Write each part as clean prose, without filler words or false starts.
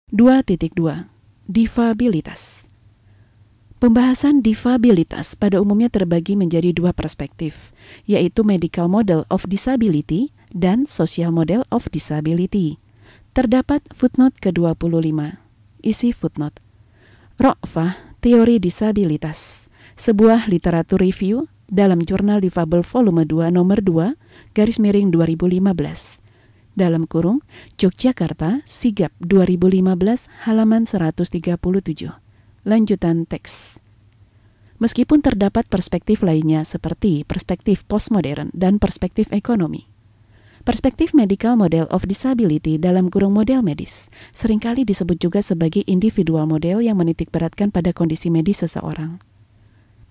2.2 Difabilitas. Pembahasan difabilitas pada umumnya terbagi menjadi dua perspektif, yaitu Medical Model of Disability dan Social Model of Disability. Terdapat footnote ke-25. Isi footnote. Ro'fah, Teori Disabilitas, sebuah literatur review dalam Jurnal Difabel Volume 2 Nomor 2, /2015. Dalam kurung, Yogyakarta, Sigap 2015, halaman 137. Lanjutan teks. Meskipun terdapat perspektif lainnya seperti perspektif postmodern dan perspektif ekonomi, perspektif Medical Model of Disability dalam kurung model medis seringkali disebut juga sebagai individual model yang menitikberatkan pada kondisi medis seseorang.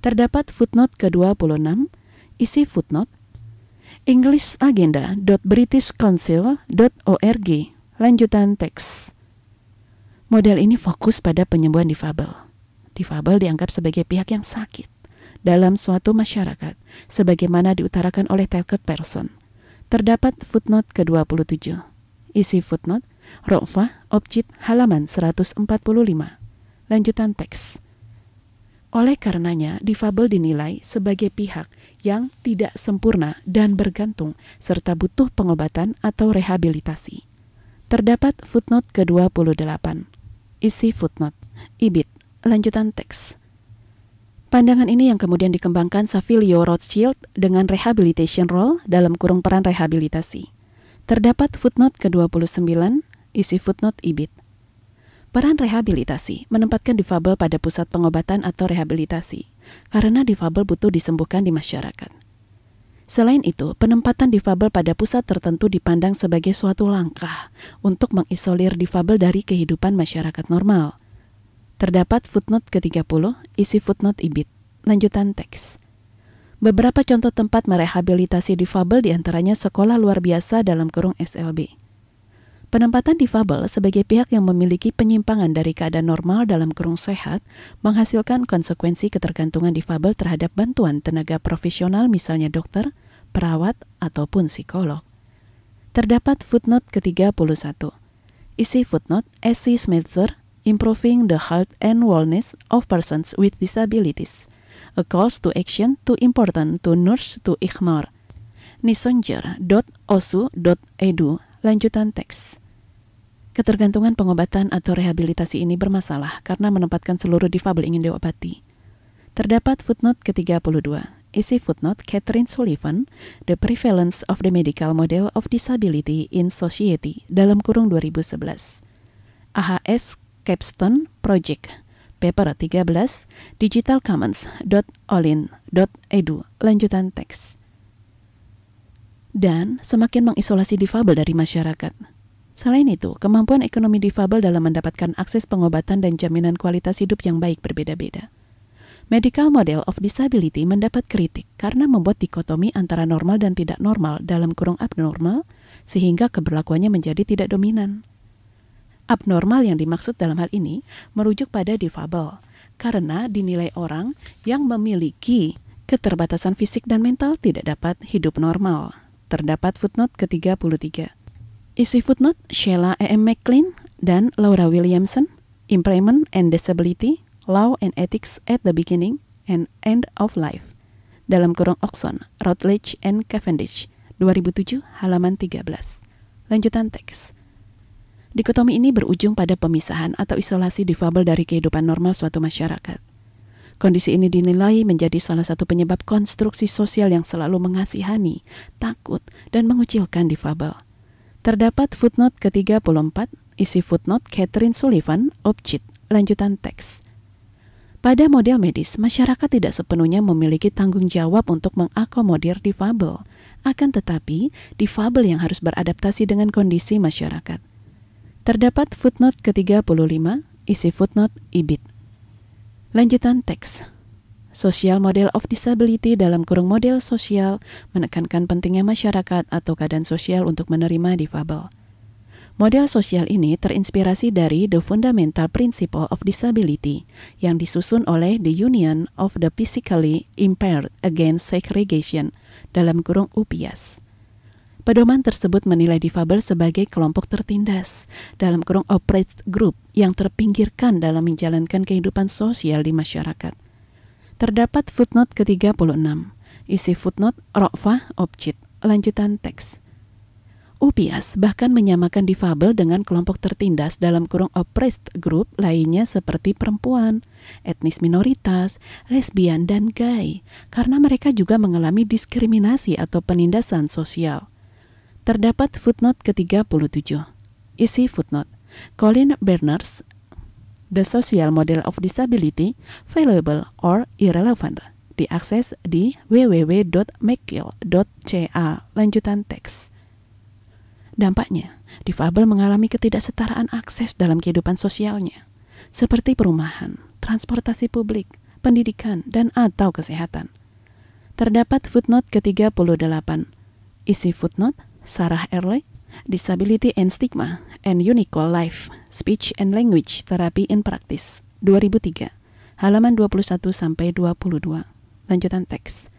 Terdapat footnote ke-26, isi footnote, englishagenda.britishcouncil.org, lanjutan teks. Model ini fokus pada penyembuhan difabel. Difabel dianggap sebagai pihak yang sakit dalam suatu masyarakat, sebagaimana diutarakan oleh Talcott Persson. Terdapat footnote ke-27. Isi footnote, Ro'fah, Objit, halaman 145. Lanjutan teks. Oleh karenanya, difabel dinilai sebagai pihak yang tidak sempurna dan bergantung, serta butuh pengobatan atau rehabilitasi. Terdapat footnote ke-28. Isi footnote, IBIT, lanjutan teks. Pandangan ini yang kemudian dikembangkan Savilio Rothschild dengan rehabilitation role dalam kurung peran rehabilitasi. Terdapat footnote ke-29, isi footnote IBIT. Peran rehabilitasi menempatkan difabel pada pusat pengobatan atau rehabilitasi, karena difabel butuh disembuhkan di masyarakat. Selain itu, penempatan difabel pada pusat tertentu dipandang sebagai suatu langkah untuk mengisolir difabel dari kehidupan masyarakat normal. Terdapat footnote ke-30, isi footnote IBIT, lanjutan teks. Beberapa contoh tempat merehabilitasi difabel diantaranya sekolah luar biasa dalam kurung SLB. Penempatan difabel sebagai pihak yang memiliki penyimpangan dari keadaan normal dalam kurung sehat menghasilkan konsekuensi ketergantungan difabel terhadap bantuan tenaga profesional misalnya dokter, perawat, ataupun psikolog. Terdapat footnote ke-31. Isi footnote, S.C. Smeltzer, Improving the Health and Wellness of Persons with Disabilities. A Calls to Action Too Important to Nurse to Ignore. Nisonjer.osu.edu. Lanjutan teks. Ketergantungan pengobatan atau rehabilitasi ini bermasalah karena menempatkan seluruh difabel ingin diobati. Terdapat footnote ke-32. Isi footnote, Catherine Sullivan, The Prevalence of the Medical Model of Disability in Society, dalam kurung 2011. AHS Capstone Project, paper 13, digitalcommons.olin.edu, lanjutan teks. Dan semakin mengisolasi difabel dari masyarakat. Selain itu, kemampuan ekonomi difabel dalam mendapatkan akses pengobatan dan jaminan kualitas hidup yang baik berbeda-beda. Medical Model of Disability mendapat kritik karena membuat dikotomi antara normal dan tidak normal dalam kurung abnormal, sehingga keberlakuannya menjadi tidak dominan. Abnormal yang dimaksud dalam hal ini merujuk pada difabel, karena dinilai orang yang memiliki keterbatasan fisik dan mental tidak dapat hidup normal. Terdapat footnote ke-33. Isi footnote, Sheila E.M. McLean dan Laura Williamson, Impairment and Disability, Law and Ethics at the Beginning and End of Life, dalam kurung Oxon, Routledge and Cavendish, 2007, halaman 13. Lanjutan teks. Dikotomi ini berujung pada pemisahan atau isolasi difabel dari kehidupan normal suatu masyarakat. Kondisi ini dinilai menjadi salah satu penyebab konstruksi sosial yang selalu mengasihani, takut, dan mengucilkan difabel. Terdapat footnote ke-34, isi footnote, Catherine Sullivan, Objit, lanjutan teks. Pada model medis, masyarakat tidak sepenuhnya memiliki tanggung jawab untuk mengakomodir difabel, akan tetapi difabel yang harus beradaptasi dengan kondisi masyarakat. Terdapat footnote ke-35, isi footnote, IBIT. Lanjutan teks. Social Model of Disability dalam kurung model sosial menekankan pentingnya masyarakat atau keadaan sosial untuk menerima difabel. Model sosial ini terinspirasi dari The Fundamental Principle of Disability yang disusun oleh The Union of the Physically Impaired Against Segregation dalam kurung UPIAS. Pedoman tersebut menilai difabel sebagai kelompok tertindas dalam kurung oppressed group yang terpinggirkan dalam menjalankan kehidupan sosial di masyarakat. Terdapat footnote ke-36. Isi footnote Ra'fah Objit. Lanjutan teks. Upias bahkan menyamakan difabel dengan kelompok tertindas dalam kurung oppressed group lainnya seperti perempuan, etnis minoritas, lesbian, dan gay, karena mereka juga mengalami diskriminasi atau penindasan sosial. Terdapat footnote ke-37. Isi footnote Colin Berners, The Social Model of Disability, Valuable or Irrelevant, diakses di www.mcgill.ca. Lanjutan teks. Dampaknya, difabel mengalami ketidaksetaraan akses dalam kehidupan sosialnya, seperti perumahan, transportasi publik, pendidikan, dan atau kesehatan. Terdapat footnote ke-38. Isi footnote Sarah Earle, Disability and Stigma and Unique Life, Speech and Language Therapy in Practice, 2003, halaman 21-22. Lanjutan teks.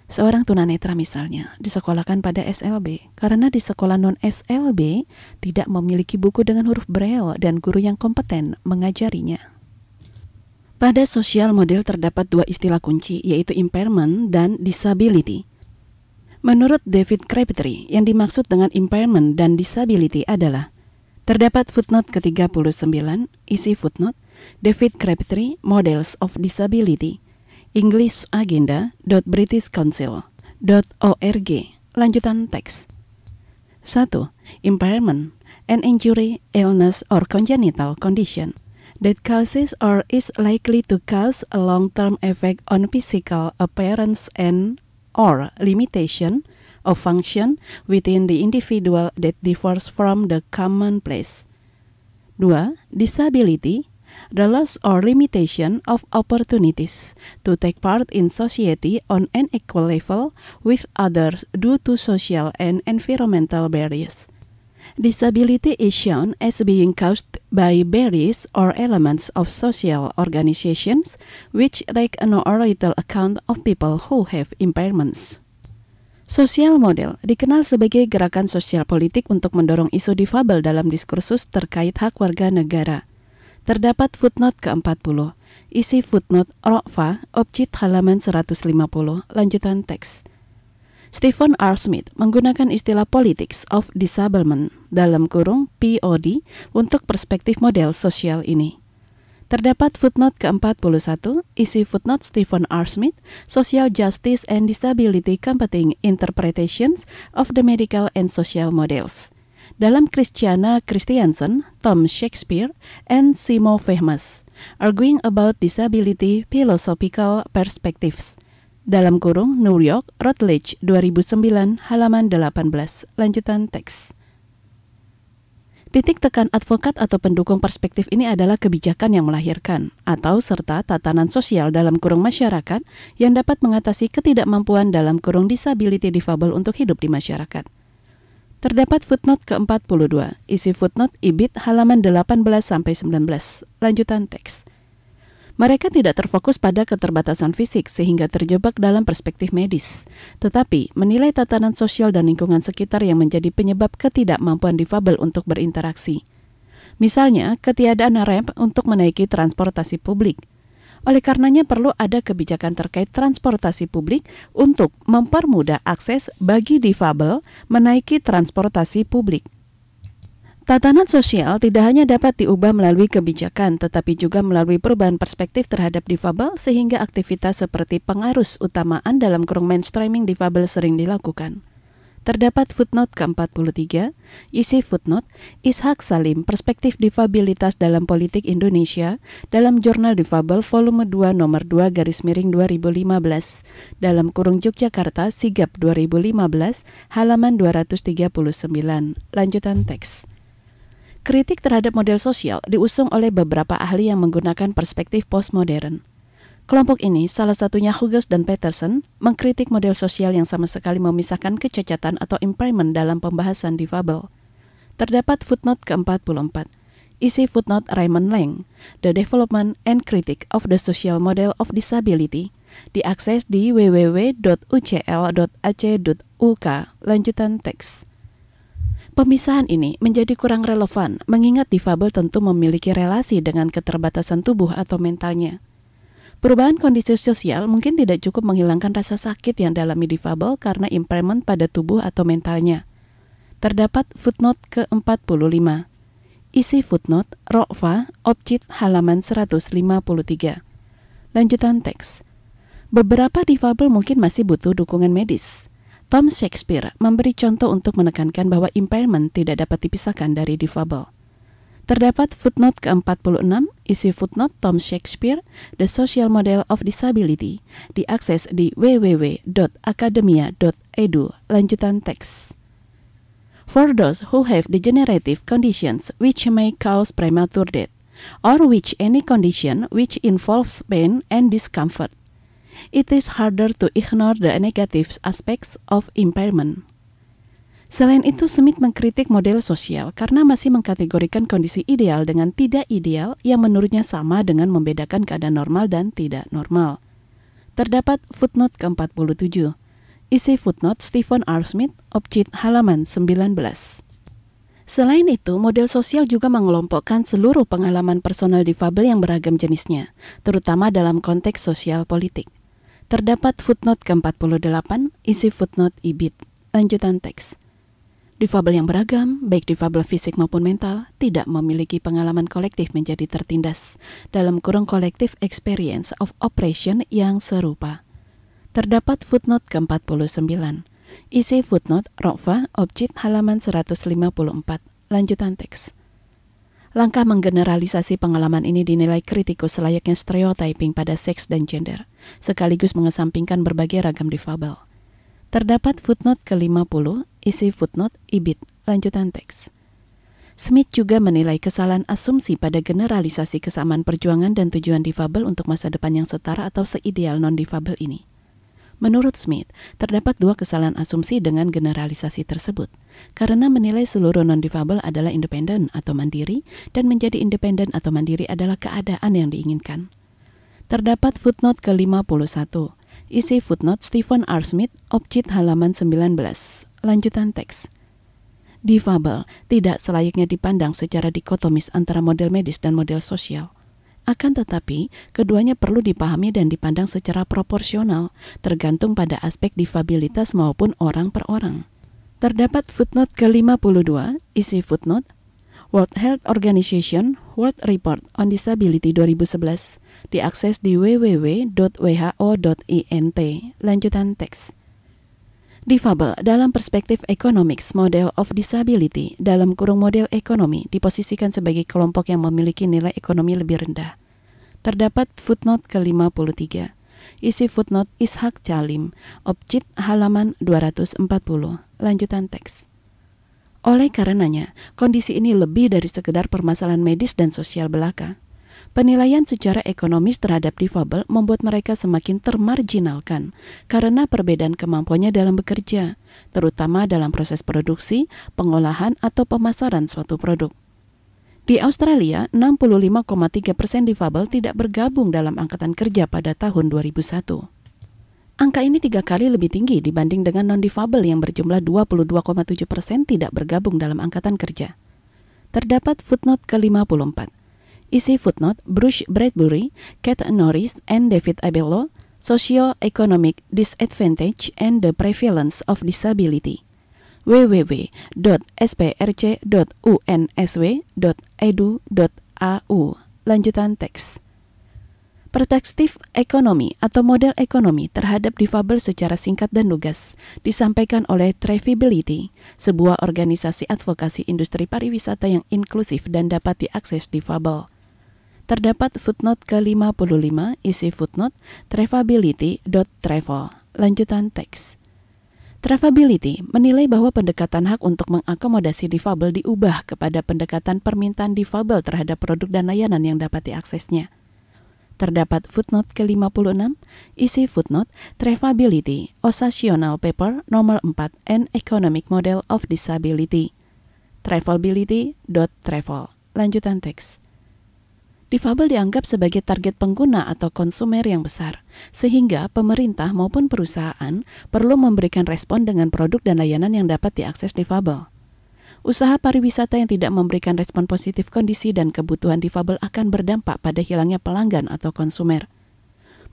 Seorang tunanetra misalnya disekolahkan pada SLB karena di sekolah non-SLB tidak memiliki buku dengan huruf Braille dan guru yang kompeten mengajarinya. Pada sosial model terdapat dua istilah kunci, yaitu impairment dan disability. Menurut David Crabtree, yang dimaksud dengan impairment dan disability adalah terdapat footnote ke-39, isi footnote David Crabtree Models of Disability, englishagenda.britishcouncil.org. Lanjutan teks. 1. Impairment, an injury, illness, or congenital condition that causes or is likely to cause a long-term effect on physical appearance and or limitation of function within the individual that differs from the commonplace. 2. Disability, the loss or limitation of opportunities to take part in society on an equal level with others due to social and environmental barriers. Disability is shown as being caused by barriers or elements of social organizations which take no or little account of people who have impairments. Sosial model dikenal sebagai gerakan sosial politik untuk mendorong isu difabel dalam diskursus terkait hak warga negara. Terdapat footnote ke-40. Isi footnote Ra'fah Objit halaman 150. Lanjutan teks. Stephen R. Smith menggunakan istilah Politics of Disablement dalam kurung POD untuk perspektif model sosial ini. Terdapat footnote ke-41. Isi footnote Stephen R. Smith, Social Justice and Disability Competing Interpretations of the Medical and Social Models. Dalam Christiana Christiansen, Tom Shakespeare, and Simo Vehmas, Arguing About Disability Philosophical Perspectives. Dalam kurung New York, Routledge 2009, halaman 18. Lanjutan teks. Titik tekan advokat atau pendukung perspektif ini adalah kebijakan yang melahirkan, atau serta tatanan sosial dalam kurung masyarakat yang dapat mengatasi ketidakmampuan dalam kurung disability difabel untuk hidup di masyarakat. Terdapat footnote ke-42, isi footnote IBIT halaman 18-19, lanjutan teks. Mereka tidak terfokus pada keterbatasan fisik sehingga terjebak dalam perspektif medis, tetapi menilai tatanan sosial dan lingkungan sekitar yang menjadi penyebab ketidakmampuan difabel untuk berinteraksi. Misalnya, ketiadaan ramp untuk menaiki transportasi publik. Oleh karenanya perlu ada kebijakan terkait transportasi publik untuk mempermudah akses bagi difabel menaiki transportasi publik. Tatanan sosial tidak hanya dapat diubah melalui kebijakan, tetapi juga melalui perubahan perspektif terhadap difabel sehingga aktivitas seperti pengarus utamaan dalam kurung mainstreaming difabel sering dilakukan. Terdapat footnote ke-43, isi footnote Ishak Salim, Perspektif Difabilitas dalam Politik Indonesia dalam Jurnal Difabel volume 2 nomor 2/2015 dalam kurung Yogyakarta Sigap 2015 halaman 239. Lanjutan teks. Kritik terhadap model sosial diusung oleh beberapa ahli yang menggunakan perspektif postmodern. Kelompok ini, salah satunya Hughes dan Peterson, mengkritik model sosial yang sama sekali memisahkan kecacatan atau impairment dalam pembahasan difabel. Terdapat footnote ke-44. Isi footnote Raymond Lang, The Development and Critique of the Social Model of Disability, Diakses di www.ucl.ac.uk. Lanjutan teks. Pemisahan ini menjadi kurang relevan mengingat difabel tentu memiliki relasi dengan keterbatasan tubuh atau mentalnya. Perubahan kondisi sosial mungkin tidak cukup menghilangkan rasa sakit yang dialami difabel karena impairment pada tubuh atau mentalnya. Terdapat footnote ke-45. Isi footnote Rokfa, Objit halaman 153. Lanjutan teks. Beberapa difabel mungkin masih butuh dukungan medis. Tom Shakespeare memberi contoh untuk menekankan bahwa impairment tidak dapat dipisahkan dari difabel. Terdapat footnote ke-46, isi footnote Tom Shakespeare, The Social Model of Disability, diakses di www.academia.edu. Lanjutan teks. For those who have degenerative conditions which may cause premature death, or which any condition which involves pain and discomfort, it is harder to ignore the negative aspects of impairment. Selain itu, Smith mengkritik model sosial karena masih mengkategorikan kondisi ideal dengan tidak ideal yang menurutnya sama dengan membedakan keadaan normal dan tidak normal. Terdapat footnote ke-47. Isi footnote Stephen R. Smith, Objit halaman 19. Selain itu, model sosial juga mengelompokkan seluruh pengalaman personal difabel yang beragam jenisnya, terutama dalam konteks sosial politik. Terdapat footnote ke-48, isi footnote IBIT. Lanjutan teks. Difabel yang beragam, baik difabel fisik maupun mental, tidak memiliki pengalaman kolektif menjadi tertindas dalam kurung collective experience of oppression yang serupa. Terdapat footnote ke-49. Isi footnote Rokfa, Objit halaman 154. Lanjutan teks. Langkah menggeneralisasi pengalaman ini dinilai kritikus layaknya stereotyping pada seks dan gender, sekaligus mengesampingkan berbagai ragam difabel. Terdapat footnote ke-50, isi footnote IBIT. Lanjutan teks. Smith juga menilai kesalahan asumsi pada generalisasi kesamaan perjuangan dan tujuan difabel untuk masa depan yang setara atau seideal non-difabel ini. Menurut Smith, terdapat dua kesalahan asumsi dengan generalisasi tersebut, karena menilai seluruh non-difabel adalah independen atau mandiri, dan menjadi independen atau mandiri adalah keadaan yang diinginkan. Terdapat footnote ke-51, isi footnote Stephen R. Smith, Objit halaman 19. Lanjutan teks. Difabel tidak selayaknya dipandang secara dikotomis antara model medis dan model sosial. Akan tetapi, keduanya perlu dipahami dan dipandang secara proporsional, tergantung pada aspek difabilitas maupun orang per orang. Terdapat footnote ke-52, isi footnote World Health Organization World Report on Disability 2011, diakses di www.who.int. Lanjutan teks. Difabel dalam perspektif economics model of disability dalam kurung model ekonomi diposisikan sebagai kelompok yang memiliki nilai ekonomi lebih rendah. Terdapat footnote ke-53. Isi footnote Ishak Calim, Objit halaman 240. Lanjutan teks. Oleh karenanya, kondisi ini lebih dari sekedar permasalahan medis dan sosial belaka. Penilaian secara ekonomis terhadap difabel membuat mereka semakin termarginalkan karena perbedaan kemampuannya dalam bekerja, terutama dalam proses produksi, pengolahan, atau pemasaran suatu produk. Di Australia, 65,3% difabel tidak bergabung dalam angkatan kerja pada tahun 2001. Angka ini 3 kali lebih tinggi dibanding dengan non-difabel yang berjumlah 22,7% tidak bergabung dalam angkatan kerja. Terdapat footnote ke-54. Isi footnote Bruce Bradbury, Kate Norris, and David Abello, Socio-Economic Disadvantage and the Prevalence of Disability, www.sprc.unsw.edu.au. Lanjutan teks. Perspektif ekonomi atau model ekonomi terhadap difabel secara singkat dan lugas disampaikan oleh Thrivability, sebuah organisasi advokasi industri pariwisata yang inklusif dan dapat diakses difabel. Terdapat footnote ke-55, isi footnote Thrivability.travel. Lanjutan teks. Thrivability menilai bahwa pendekatan hak untuk mengakomodasi difabel diubah kepada pendekatan permintaan difabel terhadap produk dan layanan yang dapat diaksesnya. Terdapat footnote ke-56, isi footnote Thrivability, Occasional Paper nomor 4 and Economic Model of Disability. Thrivability.travel. Lanjutan teks. Difabel dianggap sebagai target pengguna atau konsumer yang besar, sehingga pemerintah maupun perusahaan perlu memberikan respon dengan produk dan layanan yang dapat diakses difabel. Usaha pariwisata yang tidak memberikan respon positif kondisi dan kebutuhan difabel akan berdampak pada hilangnya pelanggan atau konsumer.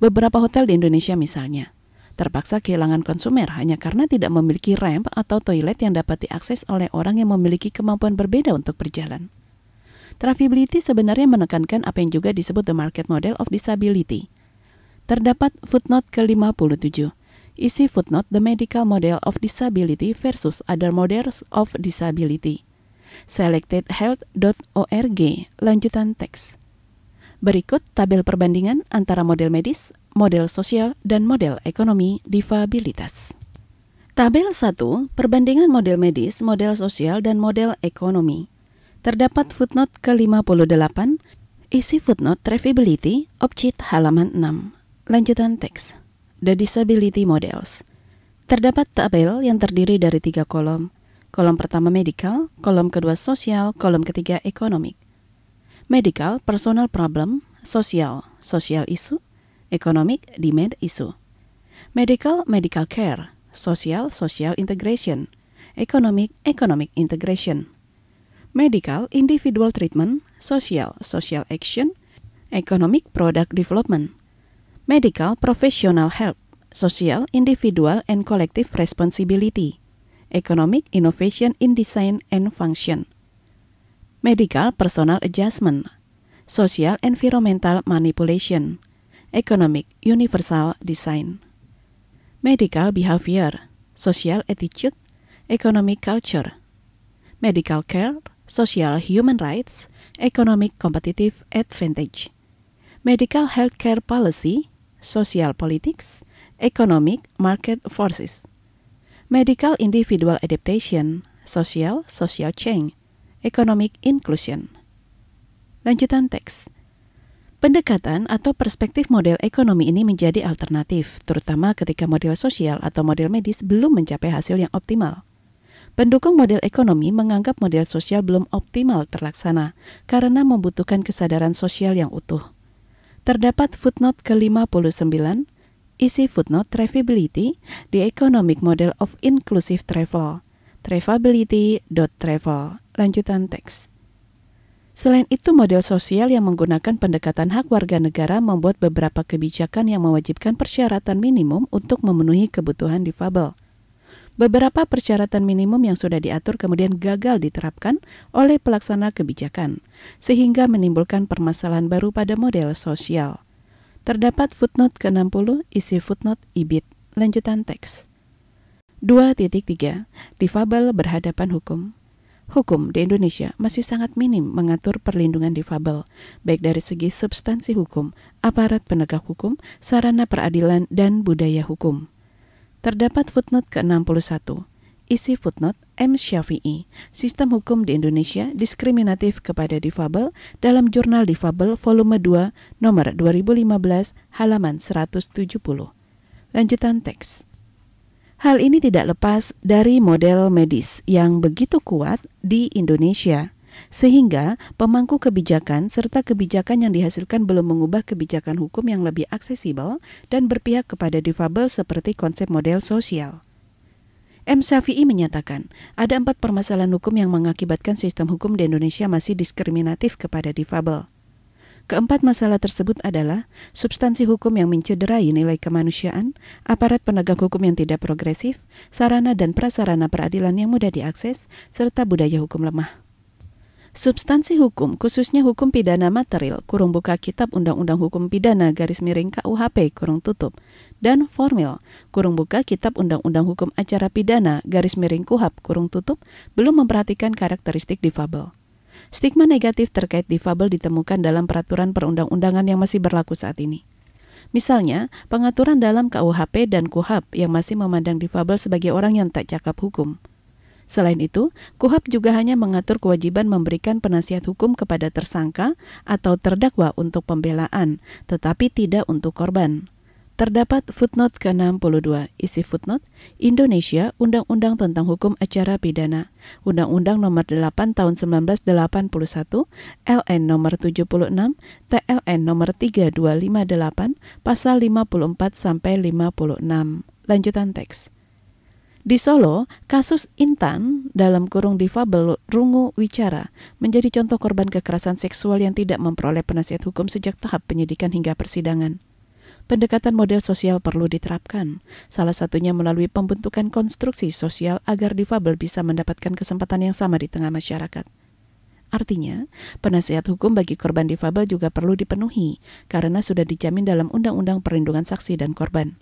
Beberapa hotel di Indonesia misalnya, terpaksa kehilangan konsumer hanya karena tidak memiliki ramp atau toilet yang dapat diakses oleh orang yang memiliki kemampuan berbeda untuk berjalan. Traffiability sebenarnya menekankan apa yang juga disebut the market model of disability. Terdapat footnote ke-57. Isi footnote the medical model of disability versus other models of disability. Selectedhealth.org, lanjutan teks. Berikut tabel perbandingan antara model medis, model sosial, dan model ekonomi difabilitas. Tabel 1, perbandingan model medis, model sosial, dan model ekonomi. Terdapat footnote ke-58, isi footnote traffiability, objit halaman 6. Lanjutan teks. The disability models. Terdapat tabel yang terdiri dari 3 kolom. Kolom pertama medical, kolom kedua sosial, kolom ketiga economic. Medical, personal problem, sosial, social issue, economic, demand issue. Medical, medical care, sosial, social integration, economic, economic integration. Medical, individual treatment, social, social action, economic, product development. Medical, professional help, social, individual and collective responsibility, economic, innovation in design and function. Medical, personal adjustment, social, environmental manipulation, economic, universal design. Medical, behavior, social attitude, economic culture. Medical care, social human rights, economic competitive advantage. Medical healthcare policy, social politics, economic market forces. Medical individual adaptation, social change, economic inclusion. Lanjutan teks. Pendekatan atau perspektif model ekonomi ini menjadi alternatif, terutama ketika model sosial atau model medis belum mencapai hasil yang optimal. Pendukung model ekonomi menganggap model sosial belum optimal terlaksana karena membutuhkan kesadaran sosial yang utuh. Terdapat footnote ke-59, isi footnote traffiability, the economic model of inclusive travel, traffiability.travel, lanjutan teks. Selain itu, model sosial yang menggunakan pendekatan hak warga negara membuat beberapa kebijakan yang mewajibkan persyaratan minimum untuk memenuhi kebutuhan difabel. Beberapa persyaratan minimum yang sudah diatur kemudian gagal diterapkan oleh pelaksana kebijakan, sehingga menimbulkan permasalahan baru pada model sosial. Terdapat footnote ke-60, isi footnote IBIT, lanjutan teks. 2.3. Difabel berhadapan hukum. Hukum di Indonesia masih sangat minim mengatur perlindungan difabel, baik dari segi substansi hukum, aparat penegak hukum, sarana peradilan, dan budaya hukum. Terdapat footnote ke-61, isi footnote M. Syafi'i, Sistem Hukum di Indonesia Diskriminatif kepada Difabel dalam Jurnal Difabel Volume 2, nomor 2015, halaman 170. Lanjutan teks. Hal ini tidak lepas dari model medis yang begitu kuat di Indonesia, sehingga pemangku kebijakan serta kebijakan yang dihasilkan belum mengubah kebijakan hukum yang lebih aksesibel dan berpihak kepada difabel seperti konsep model sosial. M. Syafi'i menyatakan, ada 4 permasalahan hukum yang mengakibatkan sistem hukum di Indonesia masih diskriminatif kepada difabel. Keempat masalah tersebut adalah substansi hukum yang mencederai nilai kemanusiaan, aparat penegak hukum yang tidak progresif, sarana dan prasarana peradilan yang mudah diakses, serta budaya hukum lemah. Substansi hukum, khususnya hukum pidana material, kurung buka Kitab Undang-Undang Hukum Pidana _KUHP, kurung tutup, dan formil, kurung buka Kitab Undang-Undang Hukum Acara Pidana _KUHP, kurung tutup, belum memperhatikan karakteristik difabel. Stigma negatif terkait difabel ditemukan dalam peraturan perundang-undangan yang masih berlaku saat ini. Misalnya, pengaturan dalam KUHP dan KUHAP yang masih memandang difabel sebagai orang yang tak cakap hukum. Selain itu, KUHAP juga hanya mengatur kewajiban memberikan penasihat hukum kepada tersangka atau terdakwa untuk pembelaan, tetapi tidak untuk korban. Terdapat footnote ke-62, isi footnote, Indonesia, Undang-Undang tentang Hukum Acara Pidana, Undang-Undang Nomor 8 Tahun 1981, LN Nomor 76, TLN Nomor 3258, Pasal 54 sampai 56. Lanjutan teks. Di Solo, kasus Intan dalam kurung difabel Rungu Wicara menjadi contoh korban kekerasan seksual yang tidak memperoleh penasihat hukum sejak tahap penyidikan hingga persidangan. Pendekatan model sosial perlu diterapkan, salah satunya melalui pembentukan konstruksi sosial agar difabel bisa mendapatkan kesempatan yang sama di tengah masyarakat. Artinya, penasihat hukum bagi korban difabel juga perlu dipenuhi karena sudah dijamin dalam Undang-Undang Perlindungan Saksi dan Korban.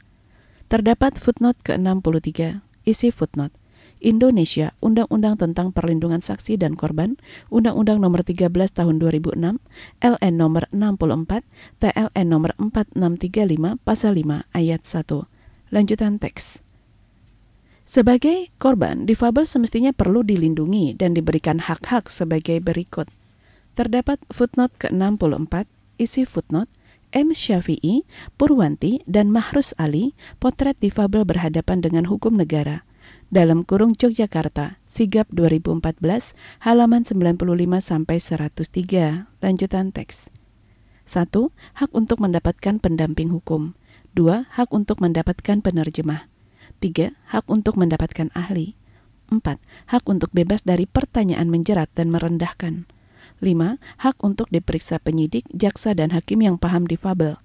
Terdapat footnote ke-63, isi footnote, Indonesia, Undang-Undang tentang Perlindungan Saksi dan Korban, Undang-Undang Nomor 13 Tahun 2006, LN Nomor 64, TLN Nomor 4635, Pasal 5, Ayat 1. Lanjutan teks. Sebagai korban, difabel semestinya perlu dilindungi dan diberikan hak-hak sebagai berikut. Terdapat footnote ke-64, isi footnote, M. Syafi'i, Purwanti, dan Mahrus Ali, potret difabel berhadapan dengan hukum negara. Dalam kurung Yogyakarta, Sigap 2014, halaman 95-103. Lanjutan teks. 1. Hak untuk mendapatkan pendamping hukum. 2. Hak untuk mendapatkan penerjemah. 3. Hak untuk mendapatkan ahli. 4. Hak untuk bebas dari pertanyaan menjerat dan merendahkan. 5. Hak untuk diperiksa penyidik, jaksa, dan hakim yang paham difabel.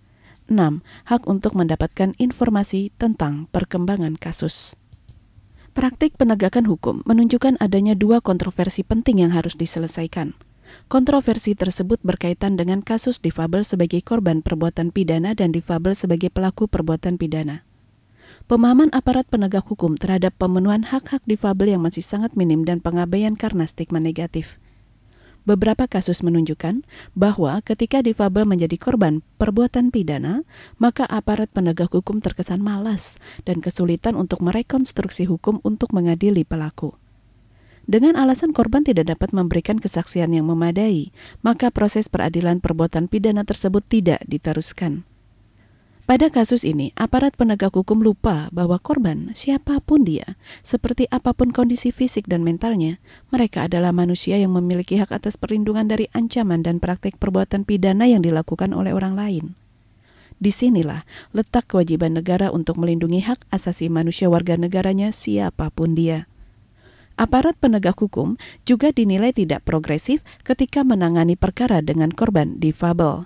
6. Hak untuk mendapatkan informasi tentang perkembangan kasus. Praktik penegakan hukum menunjukkan adanya dua kontroversi penting yang harus diselesaikan. Kontroversi tersebut berkaitan dengan kasus difabel sebagai korban perbuatan pidana dan difabel sebagai pelaku perbuatan pidana. Pemahaman aparat penegak hukum terhadap pemenuhan hak-hak difabel yang masih sangat minim dan pengabaian karena stigma negatif. Beberapa kasus menunjukkan bahwa ketika difabel menjadi korban perbuatan pidana, maka aparat penegak hukum terkesan malas dan kesulitan untuk merekonstruksi hukum untuk mengadili pelaku. Dengan alasan korban tidak dapat memberikan kesaksian yang memadai, maka proses peradilan perbuatan pidana tersebut tidak diteruskan. Pada kasus ini, aparat penegak hukum lupa bahwa korban, siapapun dia, seperti apapun kondisi fisik dan mentalnya, mereka adalah manusia yang memiliki hak atas perlindungan dari ancaman dan praktik perbuatan pidana yang dilakukan oleh orang lain. Disinilah letak kewajiban negara untuk melindungi hak asasi manusia warga negaranya siapapun dia. Aparat penegak hukum juga dinilai tidak progresif ketika menangani perkara dengan korban difabel.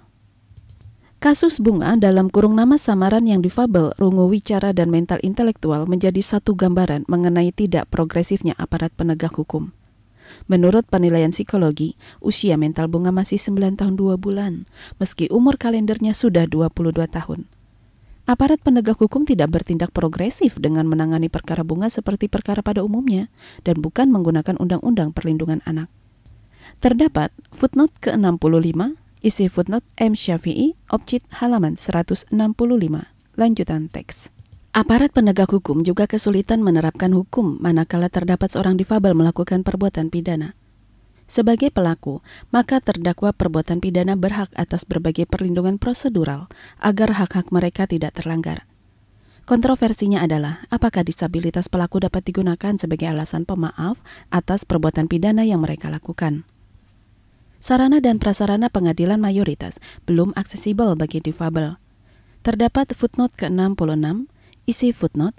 Kasus Bunga dalam kurung nama samaran yang difabel, Rungu Wicara, dan mental intelektual menjadi satu gambaran mengenai tidak progresifnya aparat penegak hukum. Menurut penilaian psikologi, usia mental Bunga masih 9 tahun 2 bulan, meski umur kalendernya sudah 22 tahun. Aparat penegak hukum tidak bertindak progresif dengan menangani perkara Bunga seperti perkara pada umumnya, dan bukan menggunakan Undang-Undang Perlindungan Anak. Terdapat footnote ke-65, isi footnote M. Syafi'i, Opcit halaman 165. Lanjutan teks. Aparat penegak hukum juga kesulitan menerapkan hukum manakala terdapat seorang difabel melakukan perbuatan pidana. Sebagai pelaku, maka terdakwa perbuatan pidana berhak atas berbagai perlindungan prosedural agar hak-hak mereka tidak terlanggar. Kontroversinya adalah apakah disabilitas pelaku dapat digunakan sebagai alasan pemaaf atas perbuatan pidana yang mereka lakukan. Sarana dan prasarana pengadilan mayoritas belum aksesibel bagi difabel. Terdapat footnote ke-66, isi footnote,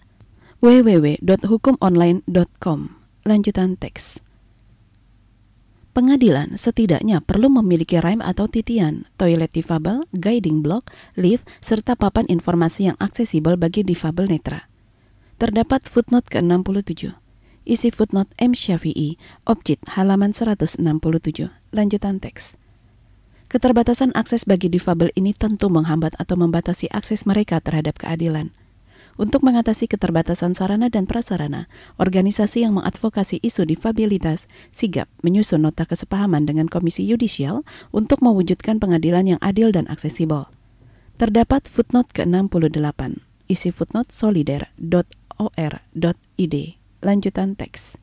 www.hukumonline.com. Lanjutan teks. Pengadilan setidaknya perlu memiliki rem atau titian, toilet difabel, guiding block, lift, serta papan informasi yang aksesibel bagi difabel netra. Terdapat footnote ke-67. Isi footnote M. Syafi'i, Opcit halaman 167. Lanjutan teks. Keterbatasan akses bagi difabel ini tentu menghambat atau membatasi akses mereka terhadap keadilan. Untuk mengatasi keterbatasan sarana dan prasarana, organisasi yang mengadvokasi isu difabilitas sigap menyusun nota kesepahaman dengan Komisi Yudisial untuk mewujudkan pengadilan yang adil dan aksesibel. Terdapat footnote ke-68, isi footnote solider.or.id. Lanjutan teks.